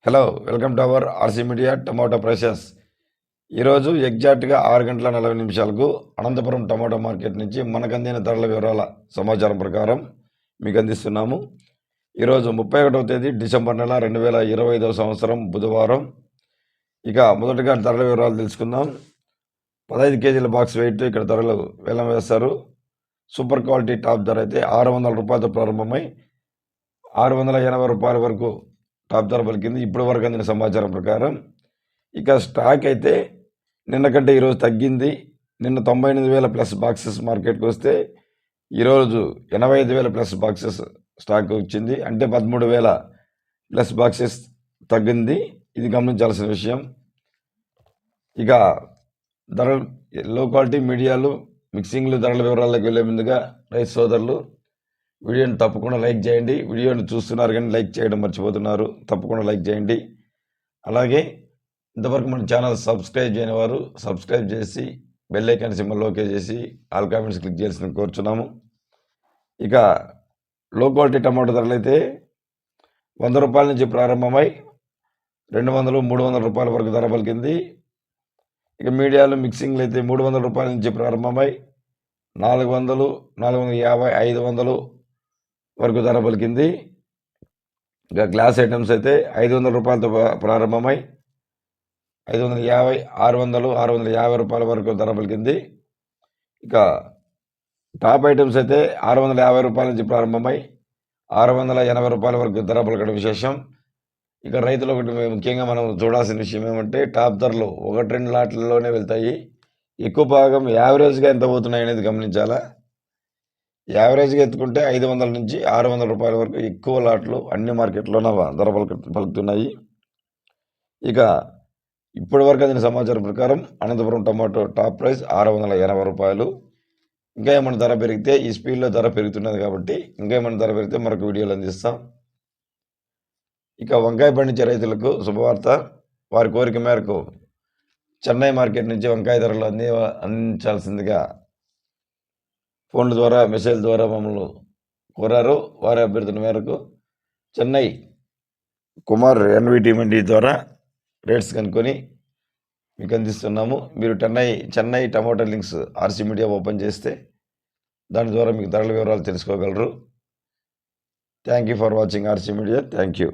Hello, welcome to our RC media tomato prices. ఈరోజు ఎగ్జాక్ట్గా 6:40 Anantapuram tomato market నుంచి మనకు అందిన ధరల వివరాల సమాచారం ప్రకారం మీకు అందిస్తున్నాము. ఈరోజు 31వ తేదీ డిసెంబర్ నెల 2025 సంవత్సరం బుధవారం. ఇక మొదటగా ధరల వివరాలు తెలుసుకుందాం. 15 కేజీల బాక్స్ వెయిట్ ఇక్కడ ధరలు వేలం వేస్తారు. సూపర్ క్వాలిటీ టాప్ ధర అయితే 600 రూపాయలతో ప్రారంభమై 680 రూపాయల వరకు టాప్ ధర పలికింది ఇప్పటి వరకు అందిన సమాచారం ప్రకారం. ఇక స్టాక్ అయితే నిన్న కంటే ఈరోజు తగ్గింది. నిన్న 98,000 ప్లస్ బాక్సెస్ మార్కెట్కి వస్తే ఈరోజు 85,000 ప్లస్ బాక్సెస్ స్టాక్ వచ్చింది. అంటే 13,000 ప్లస్ బాక్సెస్ తగ్గింది. ఇది గమనించాల్సిన విషయం. ఇక ధరలు లో క్వాలిటీ మీడియాలు మిక్సింగ్లు ధరల వివరాలకు వెళ్ళే ముందుగా రైతు సోదరులు వీడియోని తప్పకుండా లైక్ చేయండి. వీడియోని చూస్తున్నారు కానీ లైక్ చేయడం మర్చిపోతున్నారు. తప్పకుండా లైక్ చేయండి. అలాగే ఇంతవరకు మన ఛానల్ సబ్స్క్రైబ్ చేయని వారు సబ్స్క్రైబ్ చేసి బెల్ ఐకాన్ సింబల్ ఓకే చేసి ఆల్ కామెంట్స్ క్లిక్ చేయాల్సిన కోరుచున్నాము. ఇక లో క్వాలిటీ టమాటో ధరలు అయితే 100 రూపాయల నుంచి ప్రారంభమై 200, 300 రూపాయల వరకు ధర పలికింది. ఇక మీడియాలు మిక్సింగ్లు అయితే 300 రూపాయల నుంచి ప్రారంభమై 400, 450, 500 వరకు ధర పలికింది. ఇక గ్లాస్ ఐటమ్స్ అయితే 500 రూపాయలతో ప్రారంభమై 550, 600, 650 రూపాయల వరకు ధర పలికింది. ఇక టాప్ ఐటమ్స్ అయితే 650 రూపాయల నుంచి ప్రారంభమై 680 రూపాయల వరకు ధర పలకడం విశేషం. ఇక రైతులు ఒకటి ముఖ్యంగా మనం చూడాల్సిన విషయం ఏమంటే టాప్ ధరలు 1-2 లాట్లలోనే వెళ్తాయి. ఎక్కువ భాగం యావరేజ్గా ఎంత పోతున్నాయి అనేది గమనించాలా. యావరేజ్గా ఎత్తుకుంటే 500 నుంచి 600 రూపాయల వరకు ఎక్కువ లాట్లు అన్ని మార్కెట్లోనే ధర పలుకుతున్నాయి. ఇక ఇప్పటి వరకు అందిన సమాచారం ప్రకారం అనంతపురం టమాటో టాప్ ప్రైస్ 680 రూపాయలు. ఇంకా ఏమైనా ధర పెరిగితే ఈ స్పీడ్లో ధర పెరుగుతున్నది కాబట్టి ఇంకా ఏమైనా ధర పెరిగితే మరొక వీడియోలు అందిస్తాం. ఇక వంకాయ పండించే రైతులకు శుభవార్త. వారి కోరిక మేరకు చెన్నై మార్కెట్ నుంచి వంకాయ ధరలు అందించాల్సిందిగా ఫోన్ల ద్వారా మెసేజ్ ద్వారా మమ్మల్ని కోరారు. వారి అభ్యర్థన మేరకు చెన్నై కుమార్ ఎన్విటి మండి ద్వారా రేట్స్ కనుక్కొని మీకు అందిస్తున్నాము. మీరు Chennai tomato links RC media open చేస్తే దాని ద్వారా మీకు ధరల వివరాలు తెలుసుకోగలరు. Thank you for watching RC media. Thank you.